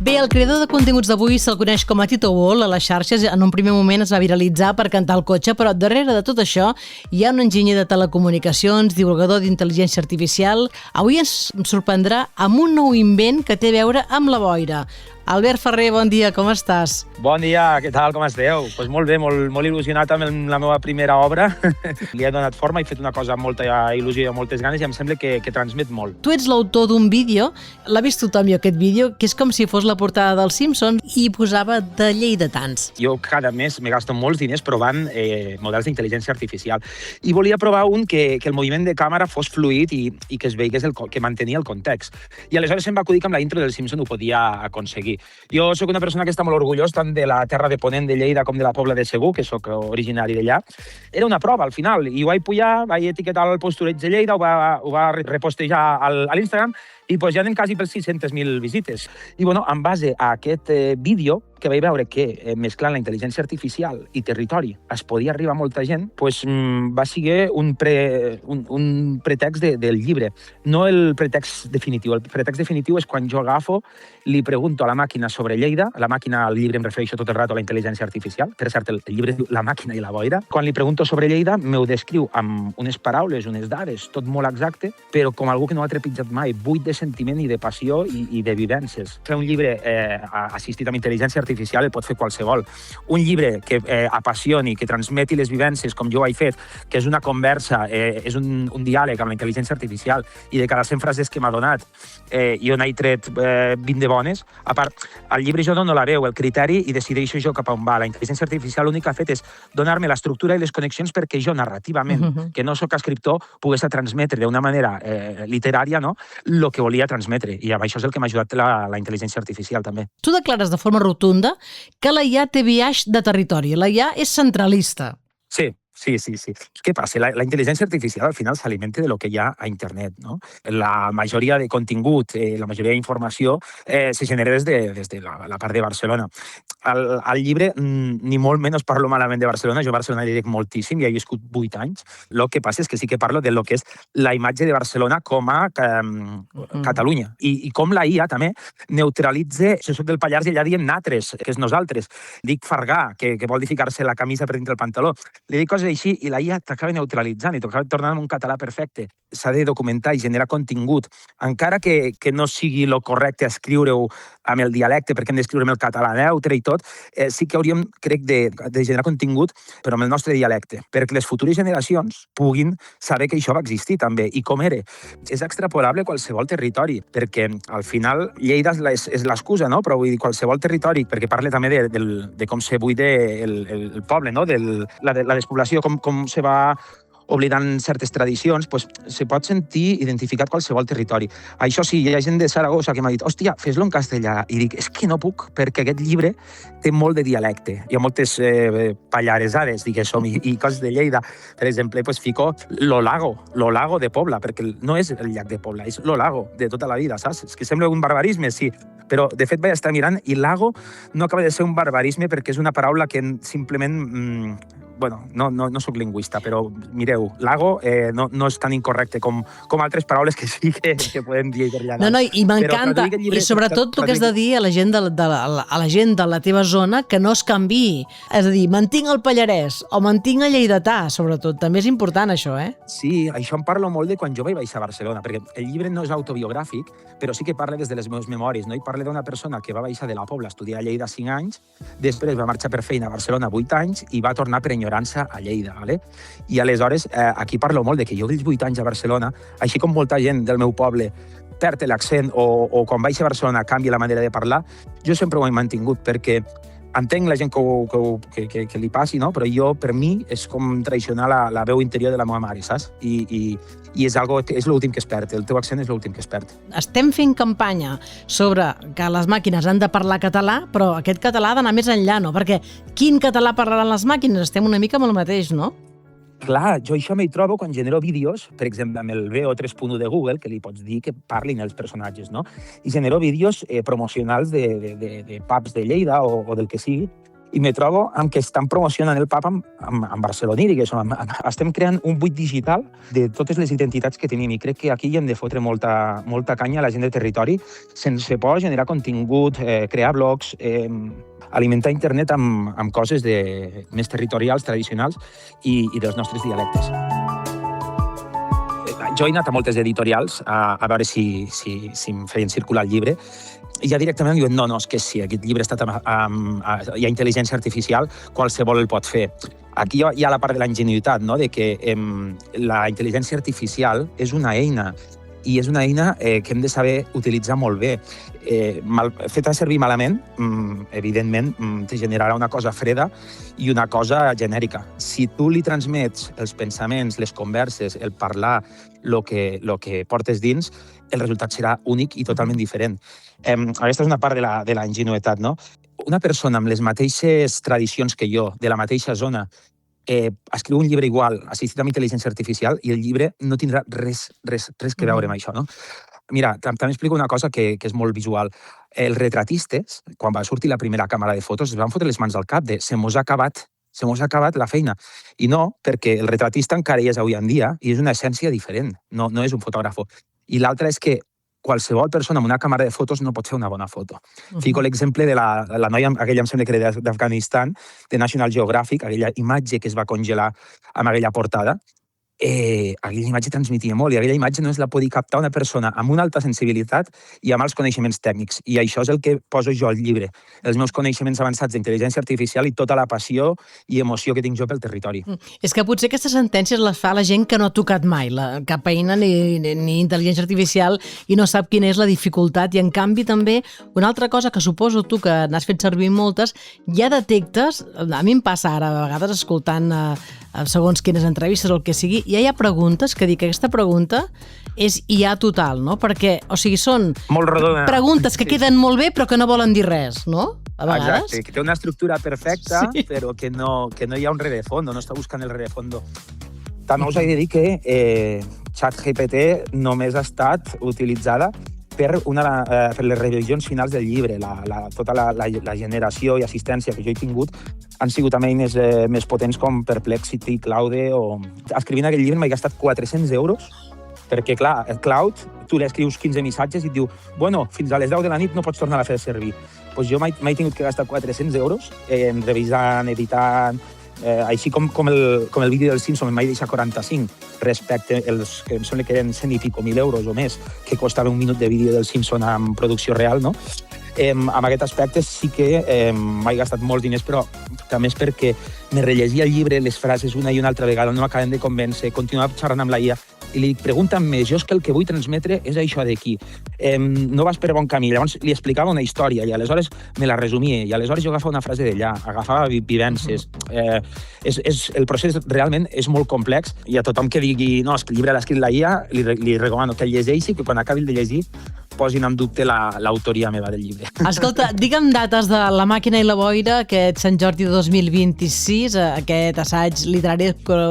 Bé, el creador de continguts d'avui se'l coneix com a Tito Wall a les xarxes. En un primer moment es va viralitzar per cantar al cotxe, però darrere de tot això hi ha un enginyer de telecomunicacions, divulgador d'intel·ligència artificial. Avui ens sorprendrà amb un nou invent que té a veure amb la boira. Albert Ferrer, bon dia, com estàs? Bon dia, què tal, com esteu? Pues molt bé, molt il·lusionat amb la meva primera obra. Li he donat forma, he fet una cosa amb molta il·lusió i amb moltes ganes i em sembla que transmet molt. Tu ets l'autor d'un vídeo, l'ha vist tothom jo aquest vídeo, que és com si fos la portada dels Simpsons i posava de lleidatans. Jo cada mes me gasto molts diners provant models d'intel·ligència artificial i volia provar un que el moviment de càmera fos fluid i que es veigués, que mantenia el context. I aleshores em va acudir que amb la intro del Simpson ho podia aconseguir. Jo sóc una persona que està molt orgullós tant de la terra de Ponent de Lleida com de la Pobla de Segur, que sóc originari d'allà. Era una prova, al final, i ho vaig pujar, vaig etiquetar el Postureig de Lleida, ho va repostejar a l'Instagram, i ja anem quasi per 600.000 visites. I en base a aquest vídeo, que vaig veure que mesclant la intel·ligència artificial i territori es podia arribar a molta gent, va ser un pretext del llibre, no el pretext definitiu. El pretext definitiu és quan jo agafo, li pregunto a la màquina sobre Lleida, a la màquina, al llibre em refereixo tot el rato a la intel·ligència artificial, per cert, el llibre diu La màquina i la boira. Quan li pregunto sobre Lleida, m'ho descriu amb unes paraules, unes dades, tot molt exacte, però com algú que no ha trepitjat mai, buit de sentiment i de passió i de vivències. Fer un llibre assistit amb intel·ligència artificial el pot fer qualsevol. Un llibre que apassioni, que transmeti les vivències, com jo ho he fet, que és una conversa, és un diàleg amb la intel·ligència artificial i de cada 100 frases que m'ha donat, jo n'he tret 20 de bones. A part, al llibre jo dono la veu, el criteri, i decideixo jo cap a on va. La intel·ligència artificial l'únic que ha fet és donar-me l'estructura i les connexions perquè jo, narrativament, que no sóc escriptor, pogués transmetre d'una manera literària el que volia transmetre. I això és el que m'ha ajudat la intel·ligència artificial, també. Tu declares de forma rotunda que la IA té biaix de territori. La IA és centralista. Sí. Què passa? La intel·ligència artificial al final s'alimenta de lo que hi ha a internet, no? La majoria de contingut, la majoria d'informació se genera des de la part de Barcelona. Al llibre, ni molt menys parlo malament de Barcelona. Jo a Barcelona hi dic moltíssim, hi he viscut 8 anys. El que passa és que sí que parlo de lo que és la imatge de Barcelona com a Catalunya. I com la IA també neutralitza, jo soc del Pallars i allà diem natres, que és nosaltres. Dic fargar, que vol dir ficar-se la camisa per dintre el pantaló. Li dic coses així i la IA t'acaba neutralitzant i t'acaba tornant un català perfecte. S'ha de documentar i generar contingut. Encara que no sigui el correcte escriure-ho amb el dialecte, perquè hem d'escriure amb el català neutre i tot, sí que hauríem, crec, de generar contingut, però amb el nostre dialecte, perquè les futures generacions puguin saber que això va existir també, i com era. És extrapolable a qualsevol territori, perquè al final Lleida és l'excusa, no? Però vull dir, qualsevol territori, perquè parla també de com se buida el poble, no? De la despoblació, com se va oblidant certes tradicions, se pot sentir identificat qualsevol territori. Això sí, hi ha gent de Saragossa que m'ha dit hòstia, fes-lo en castellà. I dic, és que no puc, perquè aquest llibre té molt de dialecte. Hi ha moltes pallaresades, diguéssim, i coses de Lleida. Per exemple, fico lo lago de Pobla, perquè no és el llac de Pobla, és lo lago de tota la vida, saps? És que sembla un barbarisme, sí, però de fet vaig estar mirant i lago no acaba de ser un barbarisme perquè és una paraula que simplement... no soc lingüista, però mireu, lago no és tan incorrecte com altres paraules que sí que podem dir per allà. No, i m'encanta. I sobretot el que has de dir a la gent de la teva zona que no es canviï. És a dir, mantinc el pallarès o mantinc el lleidatà, sobretot. També és important, això, eh? Sí, això em parlo molt de quan jo vaig baixar a Barcelona, perquè el llibre no és autobiogràfic, però sí que parla des de les meves memòries, no? I parla d'una persona que va baixar de la Pobla a estudiar a Lleida 5 anys, després va marxar per feina a Barcelona 8 anys i va tornar per enyorança a Lleida, ¿vale? I aleshores aquí parlo molt de que jo dels 8 anys a Barcelona, així com molta gent del meu poble perd l'accent o quan vaig a Barcelona canvia la manera de parlar, jo sempre ho he mantingut perquè entenc la gent que li passi, no? Però jo, per mi, és com traicionar la veu interior de la meva mare, saps? I és l'últim que es perd, el teu accent és l'últim que es perd. Estem fent campanya sobre que les màquines han de parlar català, però aquest català ha d'anar més enllà, no? Perquè quin català parlaran les màquines? Estem una mica amb el mateix, no? Clar, jo això m'hi trobo quan genero vídeos, per exemple, amb el VO 3.1 de Google, que li pots dir que parlin els personatges, no? I genero vídeos promocionals de pubs de Lleida o del que sigui, i me trobo amb que estan promocionant el pub amb barceloní, diguéssim. Estem creant un buit digital de totes les identitats que tenim i crec que aquí hi hem de fotre molta canya a la gent de territori sense por, generar contingut, crear blogs, alimentar internet amb coses més territorials, tradicionals i dels nostres dialectes. Jo he anat a moltes editorials a veure si em feien circular el llibre i ja directament diuen no, és que sí, aquest llibre hi ha intel·ligència artificial, qualsevol el pot fer. Aquí hi ha la part de la ingenuïtat, no? De que la intel·ligència artificial és una eina i és una eina que hem de saber utilitzar molt bé. Feta servir malament, evidentment, te generarà una cosa freda i una cosa genèrica. Si tu li transmets els pensaments, les converses, el parlar, el que portes dins, el resultat serà únic i totalment diferent. Aquesta és una part de la ingenuïtat, no? Una persona amb les mateixes tradicions que jo, de la mateixa zona, escriu un llibre igual, assistit amb intel·ligència artificial, i el llibre no tindrà res que veure amb això, no? Mira, també explico una cosa que és molt visual. Els retratistes, quan va sortir la primera càmera de fotos, es van fotre les mans al cap de se mos ha acabat la feina. I no, perquè el retratista encara hi és avui en dia i és una essència diferent, no és un fotògraf. I l'altra és que qualsevol persona amb una càmera de fotos no pot fer una bona foto. Fico l'exemple de la noia, aquella em sembla que era d'Afganistan, de National Geographic, aquella imatge que es va congelar amb aquella portada. Aquella imatge transmetia molt i aquella imatge no es la podia captar una persona amb una alta sensibilitat i amb alts coneixements tècnics. I això és el que poso jo al llibre, els meus coneixements avançats d'intel·ligència artificial i tota la passió i emoció que tinc jo pel territori. És que potser aquestes sentències les fa la gent que no ha tocat mai cap eina ni intel·ligència artificial i no sap quina és la dificultat. I en canvi també una altra cosa que suposo tu que n'has fet servir moltes, ja detectes, a mi em passa ara a vegades escoltant segons quines entrevistes o el que sigui, ja hi ha preguntes que dic que aquesta pregunta és IA total, no? Perquè, o sigui, són preguntes que queden molt bé però que no volen dir res, no? A vegades. Exacte, que té una estructura perfecta, sí, però que no hi ha un rerefons, no està buscant el rerefons. També us he de dir que ChatGPT només ha estat utilitzada per les revisions finals del llibre. Tota la generació i assistència que jo he tingut han sigut amb eines més potents com Perplexity, Claude o... Escrivint aquest llibre m'he gastat 400 euros perquè, clar, el Cloud, tu li escrius 15 missatges i et diu bueno, fins a les 10 de la nit no pots tornar a fer servir. Doncs jo m'he tingut que gastar 400 euros revisant, editant... Així com el vídeo del Simpson em vaig deixar 45 respecte als que em sembla que eren 100 i pico mil euros o més que costava un minut de vídeo del Simpson en producció real, no? Amb aquest aspecte sí que m'he gastat molts diners, però també és perquè me rellegia el llibre, les frases una i una altra vegada, no m'acaben de convèncer, continuava xerrant amb la IA i li pregunten més, jo és que el que vull transmetre és això d'aquí. No vas per bon camí. Llavors li explicava una història i aleshores me la resumia i aleshores jo agafava una frase d'allà, agafava vivències. El procés realment és molt complex i a tothom que digui no, és que el llibre l'ha escrit la IA, li recomano que el llegeixi, que quan acabi de llegir posin en dubte l'autoria meva del llibre. Escolta, digue'm dates de La màquina i la boira, aquest Sant Jordi de 2026, aquest assaig literari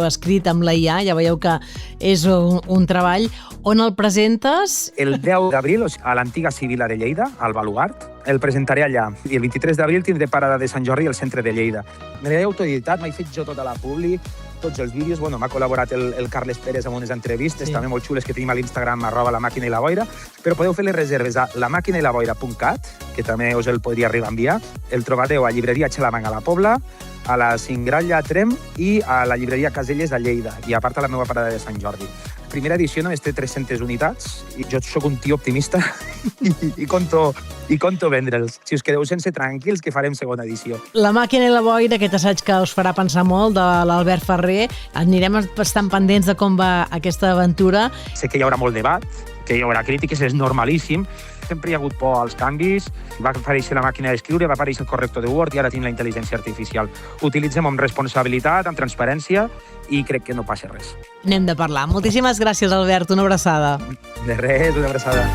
escrit amb la IA, ja veieu que és un treball. On el presentes? El 10 d'abril a l'antiga Sibil·la de Lleida, al Baluart. El presentaré allà. I el 23 d'abril tindré parada de Sant Jordi al centre de Lleida. Me l'he autoeditat, m'he fet jo tota la publi, tots els vídeos. Bueno, m'ha col·laborat el Carles Pérez amb unes entrevistes, sí, també molt xules que tenim a l'Instagram, @laMàquinaIlaBoira, però podeu fer les reserves a lamaquinailaboira.cat, que també us el podria arribar a enviar. El trobareu a llibreria Xelamang a la Pobla, a la Cingralla a Trem i a la llibreria Caselles a Lleida, i a part a la meva parada de Sant Jordi. Primera edició només té 300 unitats i jo sóc un tio optimista i conto vendre'ls. Si us quedeu sense, tranquils, que farem segona edició. La màquina i la boira, aquest assaig que us farà pensar molt, de l'Albert Ferrer. Anirem estant pendents de com va aquesta aventura. Sé que hi haurà molt debat, que hi haurà crítiques, és normalíssim. Sempre hi ha hagut por als canvis, va aparèixer la màquina d'escriure, va aparèixer el corrector de Word i ara tenim la intel·ligència artificial. Utilitzem amb responsabilitat, amb transparència i crec que no passa res. N'hem de parlar. Moltíssimes gràcies, Albert. Una abraçada. De res, una abraçada.